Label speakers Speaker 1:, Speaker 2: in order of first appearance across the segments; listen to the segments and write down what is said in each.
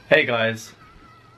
Speaker 1: Hey guys,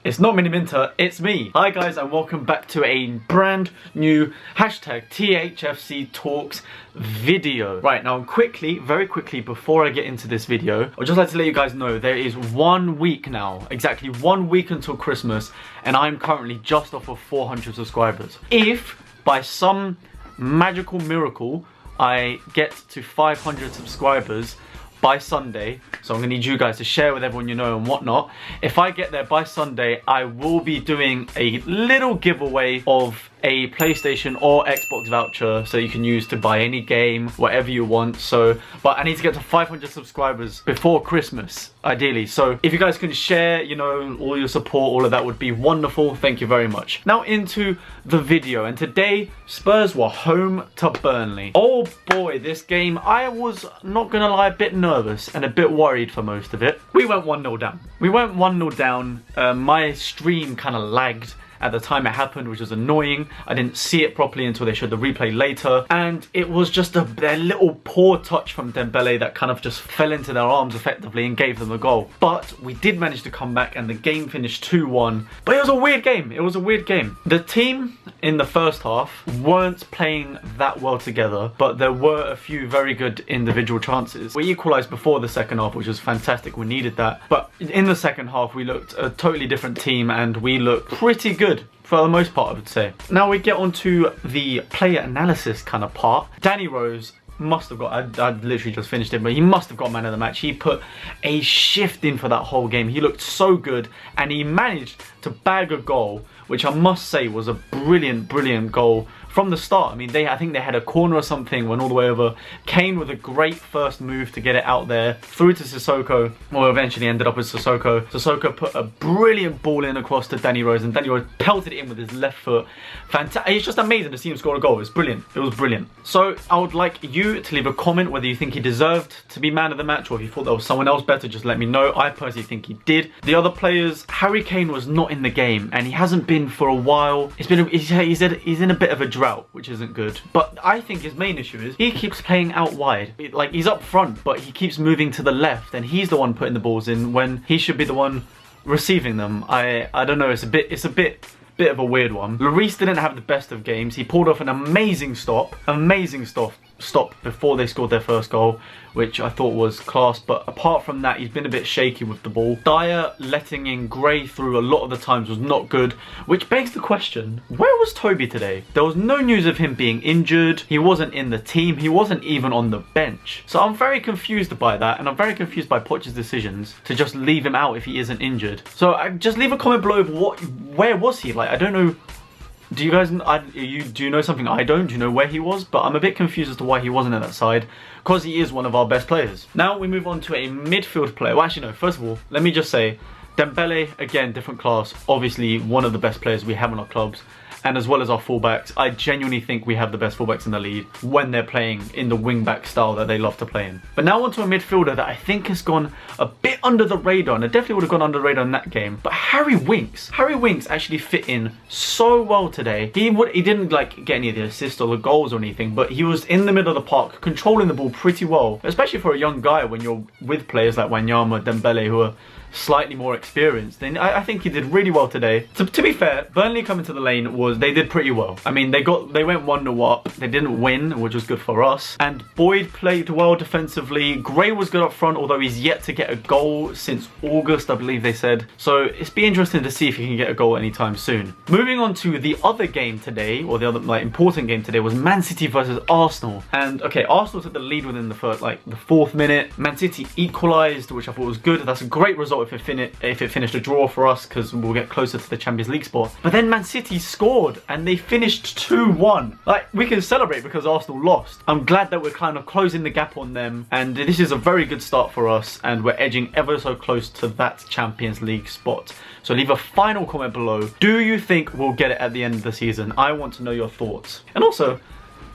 Speaker 1: it's not Mini Minter, it's me. Hi guys and welcome back to a brand new hashtag THFC Talks video. Right, now very quickly before I get into this video, I'd just like to let you guys know there is 1 week now, exactly 1 week until Christmas, and I'm currently just off of 400 subscribers. If by some magical miracle I get to 500 subscribers by Sunday, so I'm gonna need you guys to share with everyone you know and whatnot. If I get there by Sunday, I will be doing a little giveaway of a PlayStation or Xbox voucher, so you can use to buy any game, whatever you want. So, but I need to get to 500 subscribers before Christmas, ideally. So if you guys can share, you know, all your support, all of that would be wonderful. Thank you very much. Now into the video, and today Spurs were home to Burnley. Oh boy, this game, I was not gonna lie, a bit nervous and a bit worried for most of it. We went 1-0 down. We went 1-0 down. My stream kind of lagged at the time it happened, which was annoying. I didn't see it properly until they showed the replay later, and it was just a little poor touch from Dembele that kind of just fell into their arms effectively and gave them the goal. But we did manage to come back and the game finished 2-1. But it was a weird game. It was a weird game. The team in the first half weren't playing that well together, but there were a few very good individual chances. We equalised before the second half, which was fantastic. We needed that. But in the second half, we looked a totally different team and we looked pretty good for the most part, I would say. Now we get on to the player analysis kind of part. Danny Rose must have got, I literally just finished it, but he must have got man of the match. He put a shift in for that whole game. He looked so good and he managed to bag a goal, which I must say was a brilliant, brilliant goal from the start. I mean, I think they had a corner or something, went all the way over. Kane with a great first move to get it out there, through to Sissoko, or eventually ended up with Sissoko. Sissoko put a brilliant ball in across to Danny Rose, and Danny Rose pelted it in with his left foot. Fantastic. It's just amazing to see him score a goal. It was brilliant. It was brilliant. So I would like you to leave a comment whether you think he deserved to be man of the match, or if you thought there was someone else better, just let me know. I personally think he did. The other players, Harry Kane was not in the game, and he hasn't been for a while. He's in a bit of a drought, which isn't good. But I think his main issue is he keeps playing out wide. Like, he's up front, but he keeps moving to the left, and he's the one putting the balls in when he should be the one receiving them. I don't know. It's a bit of a weird one. Lloris didn't have the best of games. He pulled off an amazing stop before they scored their first goal, which I thought was class. But apart from that, he's been a bit shaky with the ball. Dyer letting in Gray through a lot of the times was not good, which begs the question, where was Toby today? There was no news of him being injured. He wasn't in the team. He wasn't even on the bench. So I'm very confused by that, and I'm very confused by Poch's decisions to just leave him out if he isn't injured. So just leave a comment below of where was he? Like, I don't know. Do you guys, do you know something I don't? Do you know where he was? But I'm a bit confused as to why he wasn't at that side, because he is one of our best players. Now we move on to a midfield player. Well, actually no, first of all, let me just say, Dembele, again, different class. Obviously one of the best players we have in our clubs. And as well as our fullbacks, I genuinely think we have the best fullbacks in the league when they're playing in the wing-back style that they love to play in. But now onto a midfielder that I think has gone a bit under the radar, and it definitely would have gone under the radar in that game. But Harry Winks. Harry Winks actually fit in so well today. He didn't like get any of the assists or the goals or anything, but he was in the middle of the park, controlling the ball pretty well, especially for a young guy when you're with players like Wanyama, Dembele, who are slightly more experienced. Then I think he did really well today. To be fair, Burnley coming to the lane they did pretty well. I mean, they went 1-0 up. They didn't win, which was good for us. And Boyd played well defensively. Gray was good up front, although he's yet to get a goal since August, I believe they said. So it's be interesting to see if he can get a goal anytime soon. Moving on to the other game today, or the other important game today, was Man City versus Arsenal. And okay, Arsenal took the lead within the fourth minute. Man City equalised, which I thought was good. That's a great result if it finished a draw for us, because we'll get closer to the Champions League spot. But then Man City scored and they finished 2-1. Like, we can celebrate because Arsenal lost. I'm glad that we're kind of closing the gap on them, and this is a very good start for us, and we're edging ever so close to that Champions League spot. So leave a final comment below. Do you think we'll get it at the end of the season? I want to know your thoughts. And also,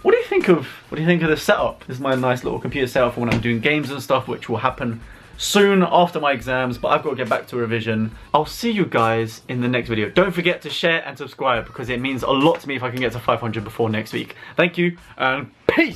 Speaker 1: what do you think of the setup? This is my nice little computer setup for when I'm doing games and stuff, which will happen soon after my exams, but I've got to get back to revision. I'll see you guys in the next video. Don't forget to share and subscribe, because it means a lot to me if I can get to 500 before next week. Thank you, and peace!